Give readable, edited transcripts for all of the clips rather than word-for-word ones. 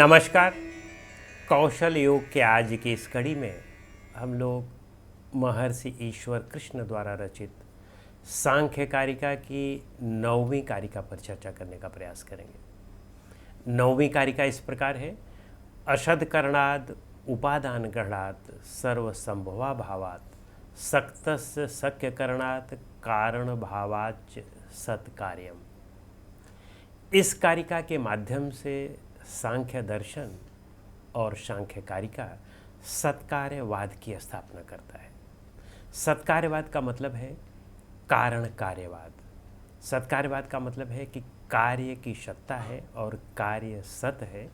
नमस्कार। कौशल योग के आज की इस कड़ी में हम लोग महर्षि ईश्वर कृष्ण द्वारा रचित सांख्य कारिका की 9वीं कारिका पर चर्चा करने का प्रयास करेंगे। 9वीं कारिका इस प्रकार है। अशद करणाद उपादान गढ़ात सर्व संभवा भावात सक्तस्य शक्य करणात कारण भावाच सत्कार्यम। इस कारिका के माध्यम से सांख्य दर्शन और सांख्य कारिका सत्कार्यवाद की स्थापना करता है। सत्कार्यवाद का मतलब है कारण कार्यवाद। सत्कार्यवाद का मतलब है कि कार्य की सत्ता है और कार्य सत है,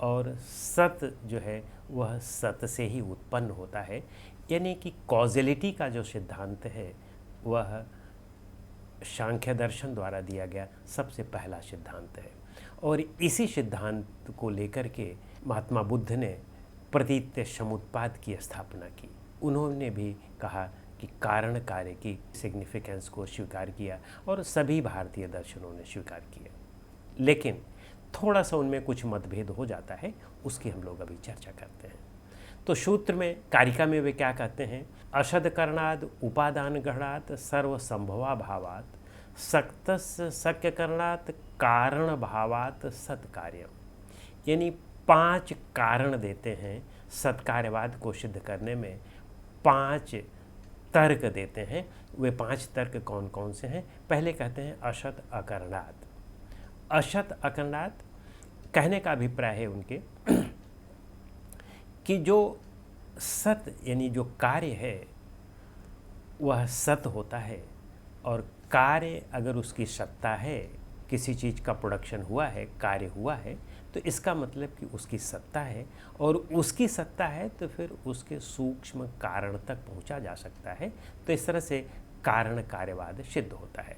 और सत जो है वह सत से ही उत्पन्न होता है। यानी कि कॉजेलिटी का जो सिद्धांत है वह सांख्य दर्शन द्वारा दिया गया सबसे पहला सिद्धांत है, और इसी सिद्धांत को लेकर के महात्मा बुद्ध ने प्रतीत्य समुत्पाद की स्थापना की। उन्होंने भी कहा कि कारण कार्य की सिग्निफिकेंस को स्वीकार किया और सभी भारतीय दर्शनों ने स्वीकार किया, लेकिन थोड़ा सा उनमें कुछ मतभेद हो जाता है, उसकी हम लोग अभी चर्चा करते हैं। तो सूत्र में कारिका में वे क्या कहते हैं? अशद करणाद उपादान गढ़ात सर्व संभवा भावात सक्तस्य शक्य करणात कारण भावात सत्कार्यम। यानी 5 कारण देते हैं सत्कार्यवाद को सिद्ध करने में, 5 तर्क देते हैं। वे 5 तर्क कौन कौन से हैं? पहले कहते हैं अशत अकरणात। अशत अकरणात कहने का अभिप्राय है उनके कि जो सत यानी जो कार्य है वह सत होता है, और कार्य अगर उसकी सत्ता है, किसी चीज़ का प्रोडक्शन हुआ है, कार्य हुआ है, तो इसका मतलब कि उसकी सत्ता है, और उसकी सत्ता है तो फिर उसके सूक्ष्म कारण तक पहुंचा जा सकता है। तो इस तरह से कारण कार्यवाद सिद्ध होता है।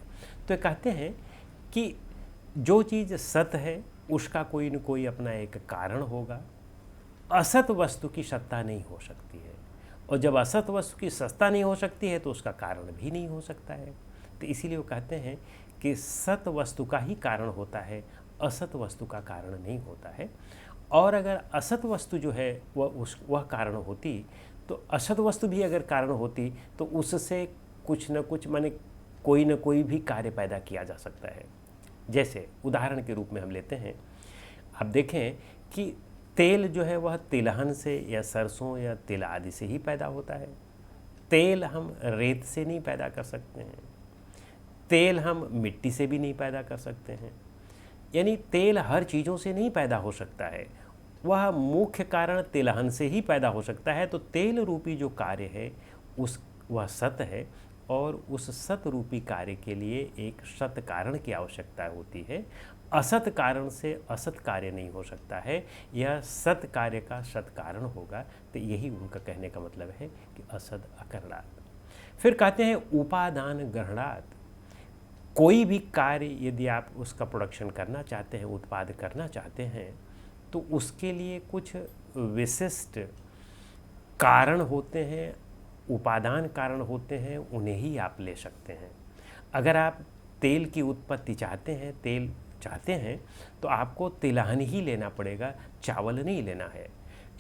तो कहते हैं कि जो चीज़ सत है उसका कोई न कोई अपना एक कारण होगा। असत वस्तु की सत्ता नहीं हो सकती है, और जब असत वस्तु की सत्ता नहीं हो सकती है तो उसका कारण भी नहीं हो सकता है। तो इसीलिए वो कहते हैं कि सत वस्तु का ही कारण होता है, असत वस्तु का कारण नहीं होता है। और अगर असत वस्तु जो है वह कारण होती, तो असत वस्तु भी अगर कारण होती तो उससे कुछ न कुछ माने कोई न कोई भी कार्य पैदा किया जा सकता है। जैसे उदाहरण के रूप में हम लेते हैं, आप देखें कि तेल जो है वह तिलहन से या सरसों या तिल आदि से ही पैदा होता है। तेल हम रेत से नहीं पैदा कर सकते हैं, तेल हम मिट्टी से भी नहीं पैदा कर सकते हैं। यानी तेल हर चीज़ों से नहीं पैदा हो सकता है, वह मुख्य कारण तिलहन से ही पैदा हो सकता है। तो तेल रूपी जो कार्य है वह सत है, और उस सत रूपी कार्य के लिए एक सत कारण की आवश्यकता होती है। असत कारण से असत कार्य नहीं हो सकता है, यह सत कार्य का सत कारण होगा। तो यही उनका कहने का मतलब है कि असद अकरणात। फिर कहते हैं उपादान ग्रहणात। कोई भी कार्य यदि आप उसका प्रोडक्शन करना चाहते हैं, उत्पाद करना चाहते हैं, तो उसके लिए कुछ विशिष्ट कारण होते हैं, उपादान कारण होते हैं, उन्हें ही आप ले सकते हैं। अगर आप तेल की उत्पत्ति चाहते हैं, तेल चाहते हैं, तो आपको तिलहन ही लेना पड़ेगा, चावल नहीं लेना है,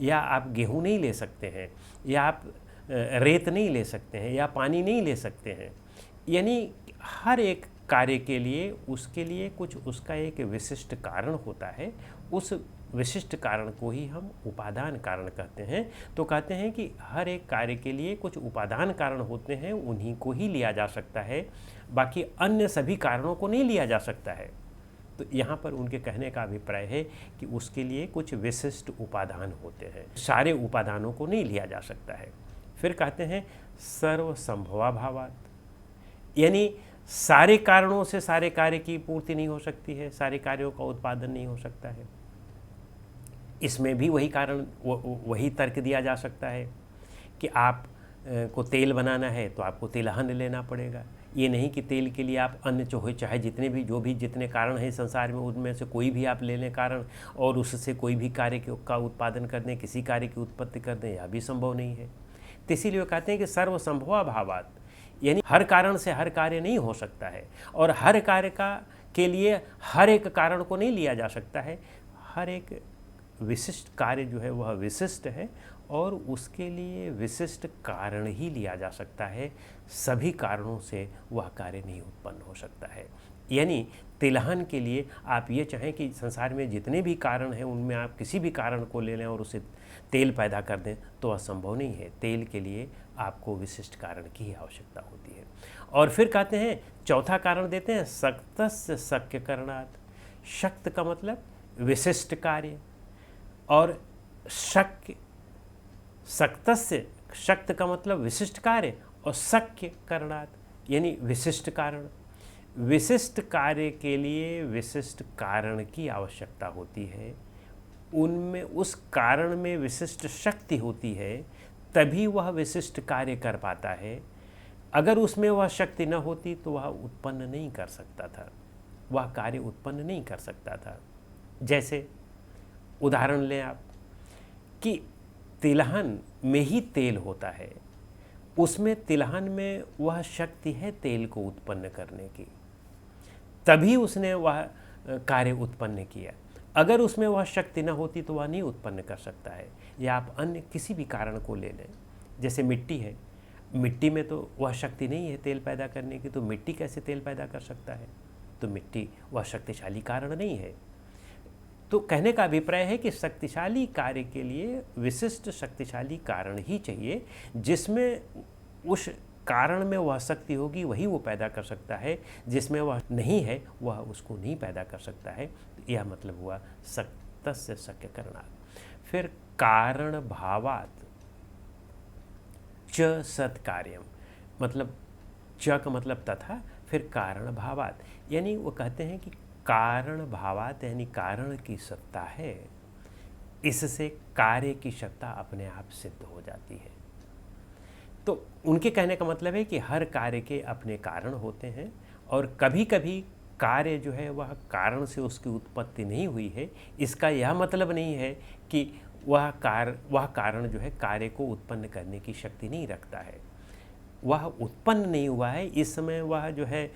या आप गेहूं नहीं ले सकते हैं, या आप रेत नहीं ले सकते हैं, या पानी नहीं ले सकते हैं। यानी हर एक कार्य के लिए उसके लिए कुछ उसका एक विशिष्ट कारण होता है। उस विशिष्ट कारण को ही हम उपादान कारण कहते हैं। तो कहते हैं कि हर एक कार्य के लिए कुछ उपादान कारण होते हैं, उन्हीं को ही लिया जा सकता है, बाकी अन्य सभी कारणों को नहीं लिया जा सकता है। तो यहाँ पर उनके कहने का अभिप्राय है कि उसके लिए कुछ विशिष्ट उपादान होते हैं, सारे उपादानों को नहीं लिया जा सकता है। फिर कहते हैं सर्व संभवा भावात। यानी सारे कारणों से सारे कार्य की पूर्ति नहीं हो सकती है, सारे कार्यों का उत्पादन नहीं हो सकता है। इसमें भी वही कारण वही तर्क दिया जा सकता है कि आप को तेल बनाना है तो आपको तिलहन लेना पड़ेगा। ये नहीं कि तेल के लिए आप अन्य चाहे जितने भी जितने कारण हैं संसार में, उनमें से कोई भी आप ले लें कारण, और उससे कोई भी कार्य का उत्पादन कर दें, किसी कार्य की उत्पत्ति कर दें, यह भी संभव नहीं है। तो इसीलिए कहते हैं कि सर्व संभवा भावात, यानी हर कारण से हर कार्य नहीं हो सकता है, और हर कार्य के लिए हर एक कारण को नहीं लिया जा सकता है। हर एक विशिष्ट कार्य जो है वह विशिष्ट है और उसके लिए विशिष्ट कारण ही लिया जा सकता है, सभी कारणों से वह कार्य नहीं उत्पन्न हो सकता है। यानी तिलहन के लिए आप ये चाहें कि संसार में जितने भी कारण हैं उनमें आप किसी भी कारण को ले लें और उसे तेल पैदा कर दें तो असंभव नहीं है। तेल के लिए आपको विशिष्ट कारण की ही आवश्यकता होती है। और फिर कहते हैं, चौथा कारण देते हैं, शक्तस्य शक्य करणात्। शक्त का मतलब विशिष्ट कार्य और शक्य, शक्तस्य, शक्त का मतलब विशिष्ट कार्य और शक्य करणात् यानी विशिष्ट कारण। विशिष्ट कार्य के लिए विशिष्ट कारण की आवश्यकता होती है, उनमें उस कारण में विशिष्ट शक्ति होती है, तभी वह विशिष्ट कार्य कर पाता है। अगर उसमें वह शक्ति न होती तो वह उत्पन्न नहीं कर सकता था, वह कार्य उत्पन्न नहीं कर सकता था। जैसे उदाहरण लें आप कि तिलहन में ही तेल होता है, उसमें तिलहन में वह शक्ति है तेल को उत्पन्न करने की, तभी उसने वह कार्य उत्पन्न किया। अगर उसमें वह शक्ति न होती तो वह नहीं उत्पन्न कर सकता है। या आप अन्य किसी भी कारण को ले लें, जैसे मिट्टी है, मिट्टी में तो वह शक्ति नहीं है तेल पैदा करने की, तो मिट्टी कैसे तेल पैदा कर सकता है? तो मिट्टी वह शक्तिशाली कारण नहीं है। तो कहने का अभिप्राय है कि शक्तिशाली कार्य के लिए विशिष्ट शक्तिशाली कारण ही चाहिए, जिसमें उस कारण में वह शक्ति होगी वही वो पैदा कर सकता है, जिसमें वह नहीं है वह उसको नहीं पैदा कर सकता है। यह मतलब हुआ शक्तस्य शक्य करणात्। फिर कारण भावात् च सत्कार्यम, मतलब च का मतलब तथा, फिर कारण भावात्, यानी वो कहते हैं कि कारण भावात् यानी कारण की सत्ता है, इससे कार्य की सत्ता अपने आप सिद्ध हो जाती है। तो उनके कहने का मतलब है कि हर कार्य के अपने कारण होते हैं और कभी कभी कार्य जो है वह कारण से उसकी उत्पत्ति नहीं हुई है, इसका यह मतलब नहीं है कि वह कारण जो है कार्य को उत्पन्न करने की शक्ति नहीं रखता है। वह उत्पन्न नहीं हुआ है, इस समय वह जो है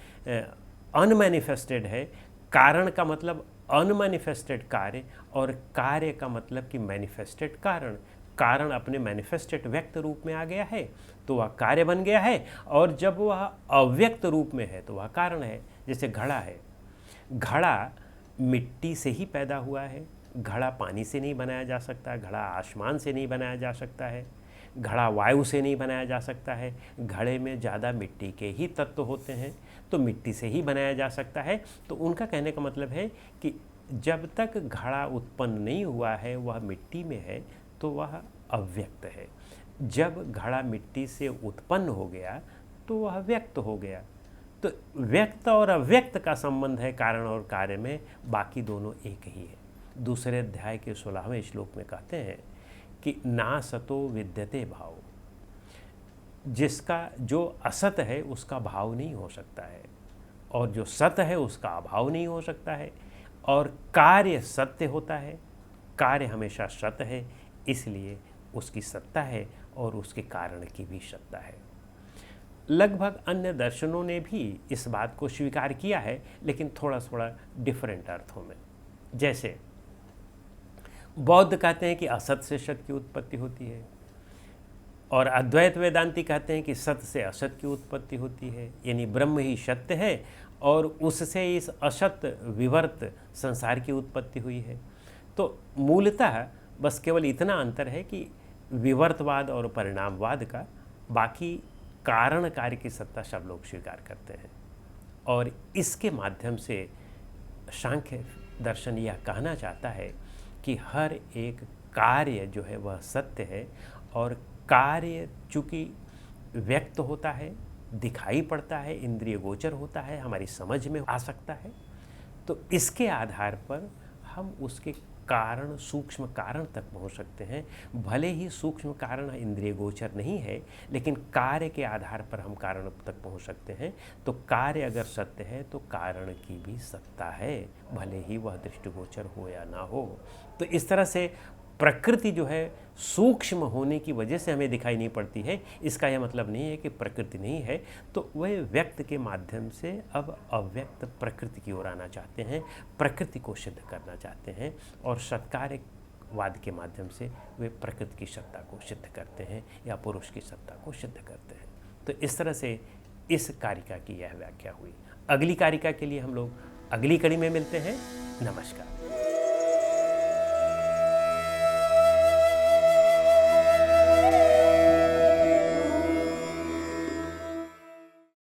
अनमैनिफेस्टेड है। कारण का मतलब अनमैनिफेस्टेड कार्य और कार्य का मतलब कि मैनिफेस्टेड कारण। कारण अपने मैनिफेस्टेड व्यक्त रूप में आ गया है तो वह कार्य बन गया है, और जब वह अव्यक्त रूप में है तो वह कारण है। जैसे घड़ा है, घड़ा मिट्टी से ही पैदा हुआ है, घड़ा पानी से नहीं बनाया जा सकता, घड़ा आसमान से नहीं बनाया जा सकता है, घड़ा वायु से नहीं बनाया जा सकता है, घड़े में ज़्यादा मिट्टी के ही तत्व होते हैं तो मिट्टी से ही बनाया जा सकता है। तो उनका कहने का मतलब है कि जब तक घड़ा उत्पन्न नहीं हुआ है वह मिट्टी में है तो वह अव्यक्त है। जब घड़ा मिट्टी से उत्पन्न हो गया तो वह व्यक्त हो गया। तो व्यक्त और अव्यक्त का संबंध है कारण और कार्य में, बाकी दोनों एक ही है। दूसरे अध्याय के 16वें श्लोक में कहते हैं कि ना सतो विद्यते भाव, जिसका जो असत है उसका भाव नहीं हो सकता है और जो सत है उसका अभाव नहीं हो सकता है। और कार्य सत्य होता है, कार्य हमेशा सत्य है, इसलिए उसकी सत्ता है और उसके कारण की भी सत्ता है। लगभग अन्य दर्शनों ने भी इस बात को स्वीकार किया है, लेकिन थोड़ा थोड़ा डिफरेंट अर्थों में। जैसे बौद्ध कहते हैं कि असत से सत की उत्पत्ति होती है, और अद्वैत वेदांती कहते हैं कि सत से असत की उत्पत्ति होती है, यानी ब्रह्म ही सत्य है और उससे इस असत विवर्त संसार की उत्पत्ति हुई है। तो मूलतः बस केवल इतना अंतर है कि विवर्तवाद और परिणामवाद का, बाकी कारण कार्य की सत्ता सब लोग स्वीकार करते हैं। और इसके माध्यम से सांख्य दर्शन यह कहना चाहता है कि हर एक कार्य जो है वह सत्य है, और कार्य चूँकि व्यक्त होता है, दिखाई पड़ता है, इंद्रिय गोचर होता है, हमारी समझ में आ सकता है, तो इसके आधार पर हम उसके कारण, सूक्ष्म कारण तक पहुंच सकते हैं। भले ही सूक्ष्म कारण इंद्रिय गोचर नहीं है, लेकिन कार्य के आधार पर हम कारण तक पहुंच सकते हैं। तो कार्य अगर सत्य है तो कारण की भी सत्ता है, भले ही वह दृष्टिगोचर हो या ना हो। तो इस तरह से प्रकृति जो है सूक्ष्म होने की वजह से हमें दिखाई नहीं पड़ती है, इसका यह मतलब नहीं है कि प्रकृति नहीं है। तो वह व्यक्त के माध्यम से अब अव्यक्त प्रकृति की ओर आना चाहते हैं, प्रकृति को सिद्ध करना चाहते हैं, और सत्कार्य वाद के माध्यम से वे प्रकृति की सत्ता को सिद्ध करते हैं या पुरुष की सत्ता को सिद्ध करते हैं। तो इस तरह से इस कारिका की यह व्याख्या हुई। अगली कारिका के लिए हम लोग अगली कड़ी में मिलते हैं। नमस्कार।